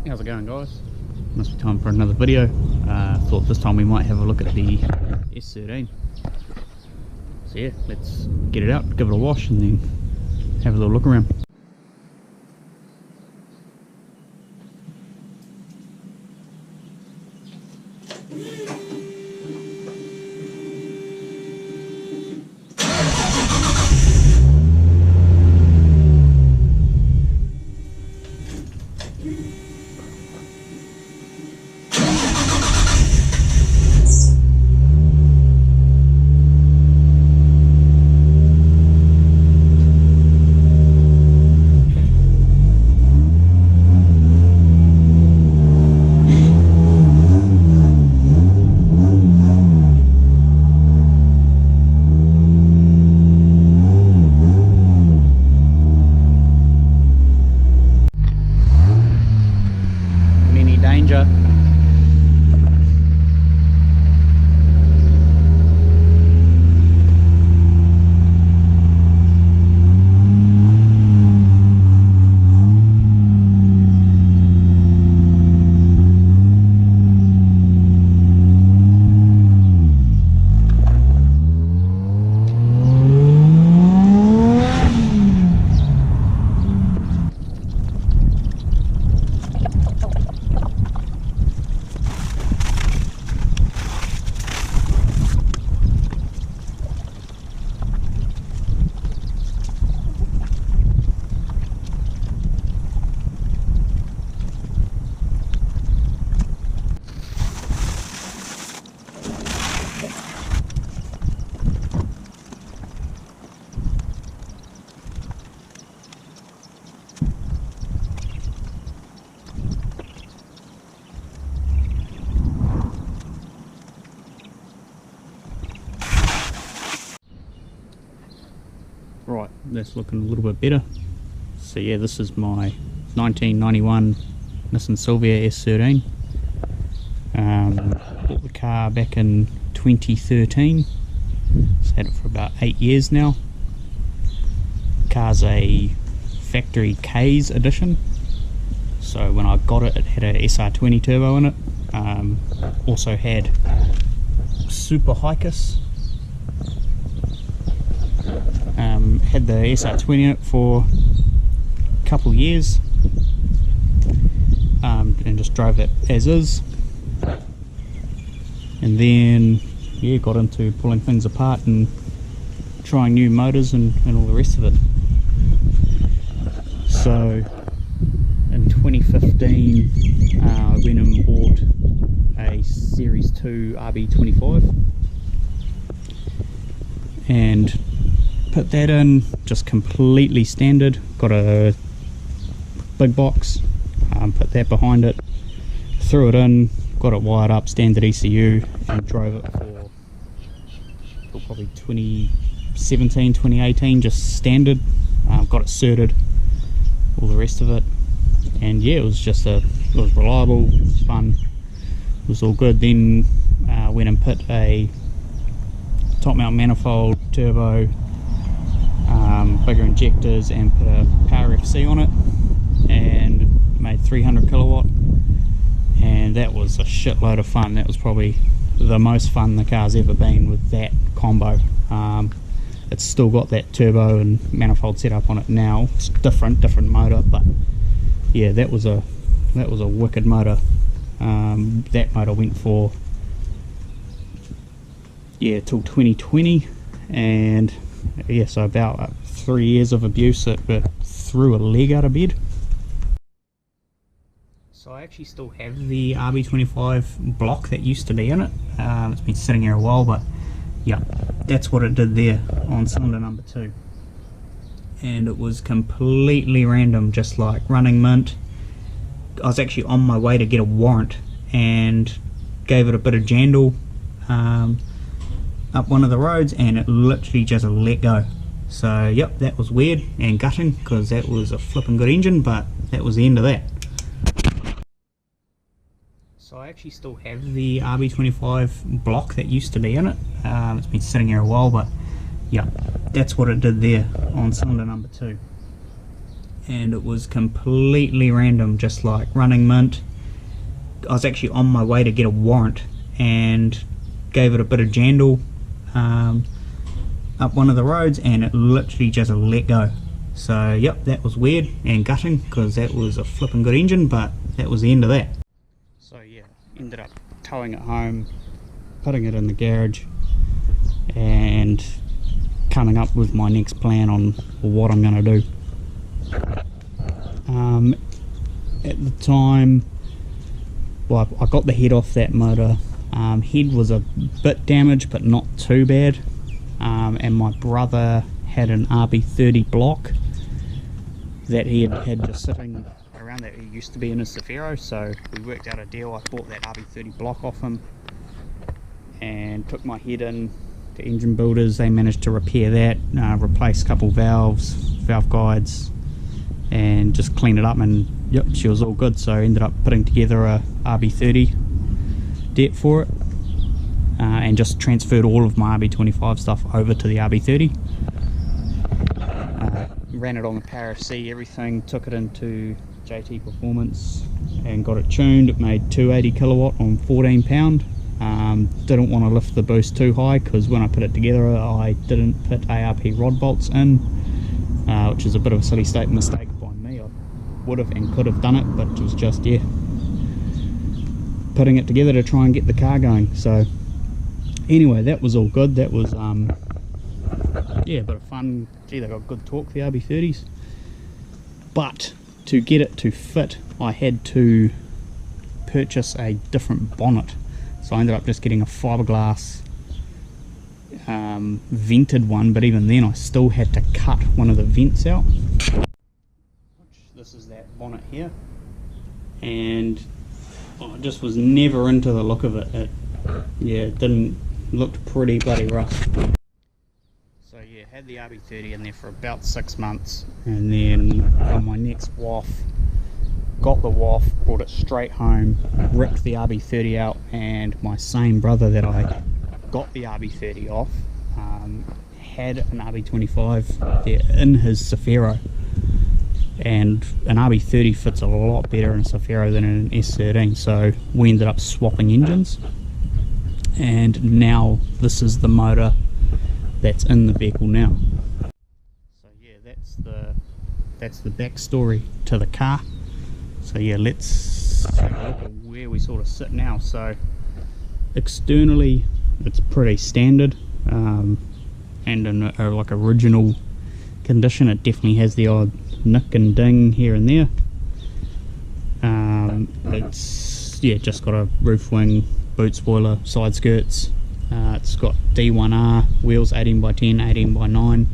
How's it going, guys? Must be time for another video. Thought this time we might have a look at the S13. So yeah, let's get it out, give it a wash, and then have a little look around. Danger. Right, that's looking a little bit better. So yeah, this is my 1991 Nissan Silvia S13. Bought the car back in 2013. It's had it for about 8 years now. The car's a factory K's edition. So when I got it, it had a SR20 turbo in it. Also had super Hikers. Had the SR20 in it for a couple of years, and just drove that as is, and then yeah, got into pulling things apart and trying new motors and all the rest of it. So in 2015 I went and bought a Series 2 RB25 and put that in, just completely standard. Got a big box, put that behind it, threw it in, got it wired up, standard ECU, and drove it for probably 2017, 2018, just standard. Got it certed, all the rest of it, and yeah, it was reliable, it was fun, it was all good. Then went and put a top mount manifold, turbo, bigger injectors, and put a power FC on it, and made 300 kilowatt, and that was a shitload of fun. That was probably the most fun the car's ever been with that combo. It's still got that turbo and manifold setup on it now. It's different motor, but yeah, that was a wicked motor. That motor went for till 2020, and yeah, so about 3 years of abuse. It threw a leg out of bed. So I actually still have the RB25 block that used to be in it. It's been sitting here a while, but yeah, that's what it did there on cylinder number 2. And it was completely random, just like running mint. I was actually on my way to get a warrant and gave it a bit of jandle up one of the roads, and it literally just let go. So yep, that was weird and gutting, because that was a flipping good engine, but that was the end of that. So I actually still have the RB25 block that used to be in it. It's been sitting here a while, but yeah, that's what it did there on cylinder number 2. and it was completely random, just like running mint. I was actually on my way to get a warrant and gave it a bit of jandle up one of the roads, and it literally just let go. So yep, that was weird and gutting, because that was a flipping good engine, but that was the end of that. So yeah, ended up towing it home, putting it in the garage, and coming up with my next plan on what I'm going to do. At the time, well, I got the head off that motor. Head was a bit damaged, but not too bad. And my brother had an RB30 block that he had just sitting around that he used to be in his Zafiro, so we worked out a deal. I bought that RB30 block off him and took my head in to Engine Builders. They managed to repair that, replace a couple valves, valve guides, and just clean it up, and yep, she was all good. So I ended up putting together a RB30 for it, and just transferred all of my RB25 stuff over to the RB30. Ran it on the Power C, everything, took it into JT Performance and got it tuned. It made 280 kilowatt on 14 pound. Didn't want to lift the boost too high, because when I put it together I didn't put ARP rod bolts in, which is a bit of a silly state mistake by me. I would have and could have done it, but it was just, yeah, putting it together to try and get the car going. So anyway, that was all good. That was yeah, a bit of fun. Gee, they got good torque, the RB30s, but to get it to fit I had to purchase a different bonnet. So I ended up just getting a fiberglass vented one, but even then I still had to cut one of the vents out. This is that bonnet here, and I just was never into the look of it. Yeah, it didn't, looked pretty bloody rough. So yeah, had the RB30 in there for about 6 months, and then on my next WAF, got the WAF, brought it straight home, ripped the RB30 out, and my same brother that I got the RB30 off had an RB25 there in his Zafiro, and an RB30 fits a lot better in a Zafiro than in an S13, so we ended up swapping engines, and now this is the motor that's in the vehicle now. So yeah, that's the backstory to the car. So yeah, let's have a look at where we sort of sit now. So externally it's pretty standard, and in like original condition. It definitely has the odd nick and ding here and there. It's, yeah, just got a roof wing, boot spoiler, side skirts. It's got D1R wheels, 18x10, 18x9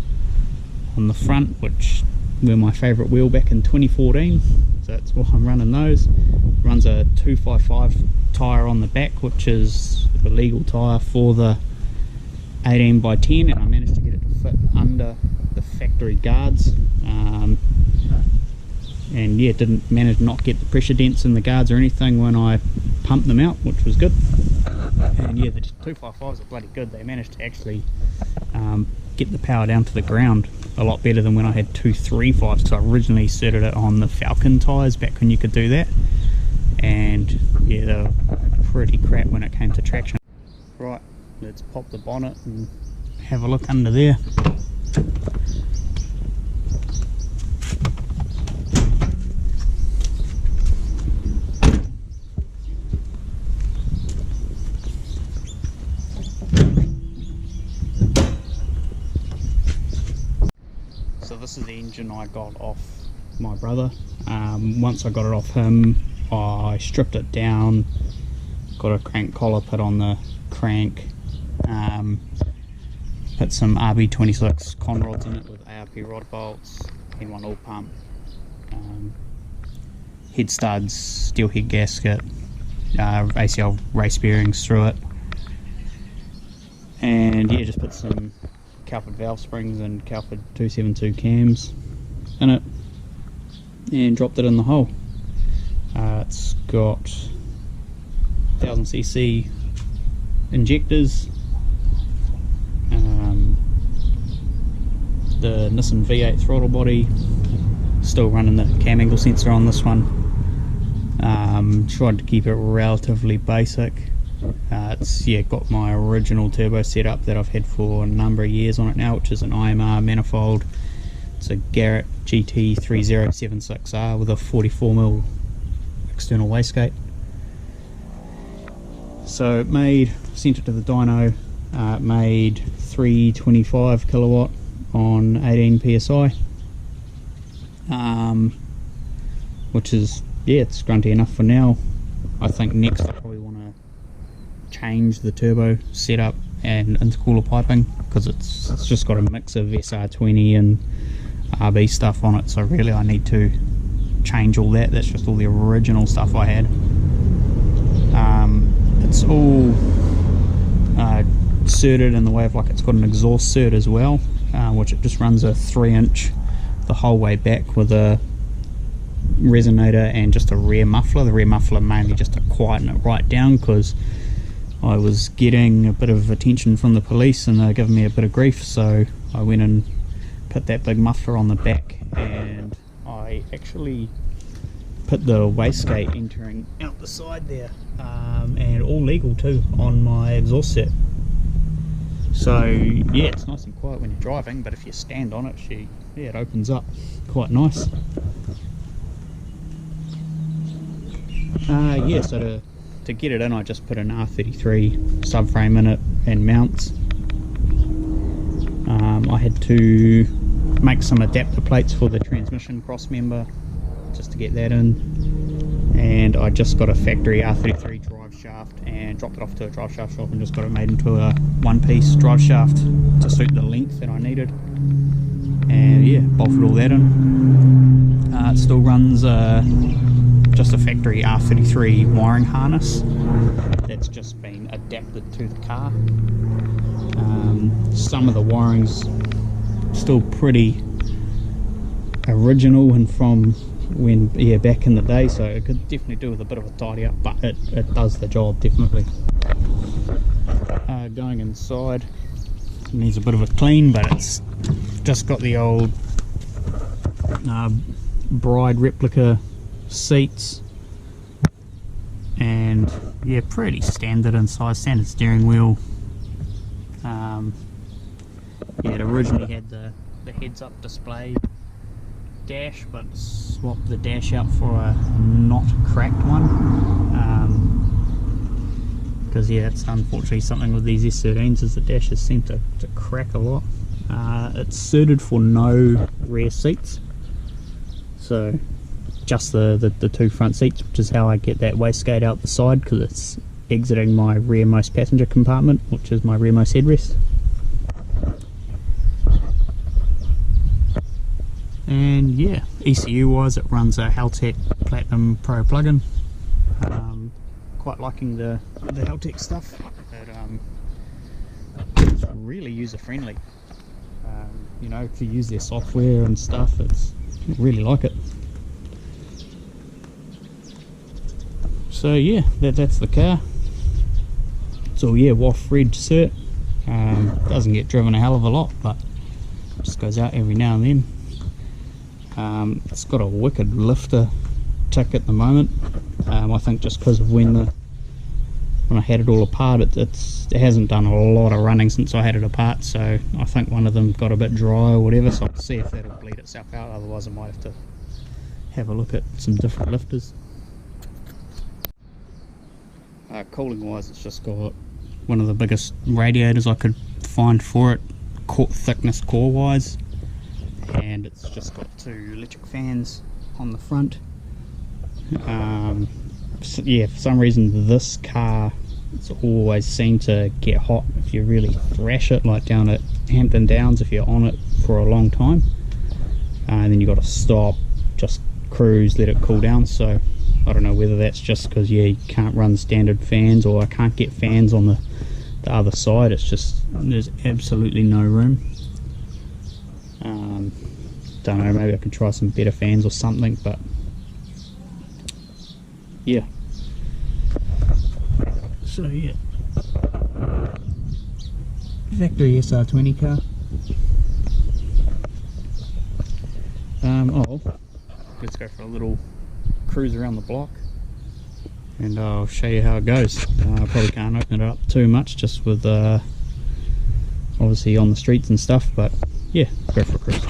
on the front, which were my favourite wheel back in 2014, so that's why I'm running those. Runs a 255 tyre on the back, which is a legal tyre for the 18x10, and I managed to get it to fit under the factory guards, and yeah, didn't manage not get the pressure dents in the guards or anything when I pumped them out, which was good. And yeah, the 255s are bloody good. They managed to actually get the power down to the ground a lot better than when I had 235s, because I originally inserted it on the Falcon tyres back when you could do that, and yeah, they were pretty crap when it came to traction. Right, let's pop the bonnet and have a look under there. So this is the engine I got off my brother. Once I got it off him, I stripped it down, got a crank collar put on the crank, put some RB26 con rods in it with ARP rod bolts, had one oil pump, head studs, steel head gasket, ACL race bearings through it, and yeah, just put some Calford valve springs and Calford 272 cams in it and dropped it in the hole. It's got 1000cc injectors, the Nissan V8 throttle body, Still running the cam angle sensor on this one. Tried to keep it relatively basic. It's got my original turbo setup that I've had for a number of years on it now, which is an IMR manifold. It's a Garrett GT3076R with a 44mm external wastegate. So it sent it to the dyno, it made 325 kilowatt on 18 psi, which is, it's grunty enough for now. I think next I probably want to change the turbo setup and intercooler piping, because it's just got a mix of SR20 and RB stuff on it, so really I need to change all that. That's just all the original stuff I had. It's all certed in the way of, like, it's got an exhaust cert as well, which it just runs a 3-inch the whole way back with a resonator and just a rear muffler. The rear muffler mainly just to quieten it right down, because I was getting a bit of attention from the police and they're giving me a bit of grief, so I went and put that big muffler on the back, and I actually put the wastegate entering out the side there, and all legal too, on my exhaust set. So yeah, it's nice and quiet when you're driving, but if you stand on it, it opens up quite nice. So to get it in, I just put an R33 subframe in it and mounts. I had to make some adapter plates for the transmission cross member just to get that in, and I just got a factory R33 drive shaft and dropped it off to a drive shaft shop and just got it made into a one-piece drive shaft to suit the length that I needed, and bolted all that in. It still runs just a factory R33 wiring harness that's just been adapted to the car. Some of the wiring's still pretty original and from when back in the day, so it could definitely do with a bit of a tidy up, but it does the job definitely. Going inside, it needs a bit of a clean, but it's just got the old bride replica seats, and pretty standard inside, standard steering wheel. It originally had the heads up display dash, but swapped the dash out for a not cracked one, because it's unfortunately something with these S13s is the dashes seem to crack a lot. It's suited for no rear seats, so just the two front seats, which is how I get that wastegate out the side, because it's exiting my rearmost passenger compartment, which is my rearmost headrest. And ECU wise, it runs a Haltech Platinum Pro plugin. Quite liking the Haltech stuff. It's really user friendly. If you use their software and stuff, I really like it. So that's the car. It's all WAF red cert. Doesn't get driven a hell of a lot, but just goes out every now and then. It's got a wicked lifter tick at the moment. I think just because of when I had it all apart, it hasn't done a lot of running since I had it apart, so I think one of them got a bit dry or whatever, so I'll see if that'll bleed itself out. Otherwise I might have to have a look at some different lifters. Cooling wise, it's just got one of the biggest radiators I could find for it, thickness core wise, and it's just got 2 electric fans on the front. For some reason this car, it's always seemed to get hot if you really thrash it, like down at Hampton Downs if you're on it for a long time, and then you got to stop, just cruise, let it cool down. So I don't know whether that's just because you can't run standard fans, or I can't get fans on the other side. It's just there's absolutely no room. Don't know, maybe I could try some better fans or something, but so factory SR20 car. let's go for a little cruise around the block and I'll show you how it goes. I probably can't open it up too much just with obviously on the streets and stuff, but yeah, go for a cruise.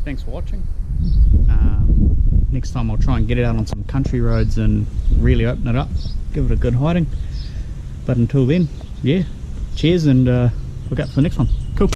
Thanks for watching. Next time I'll try and get it out on some country roads and really open it up, give it a good hiding. But until then, yeah, cheers, and look out for the next one. Cool.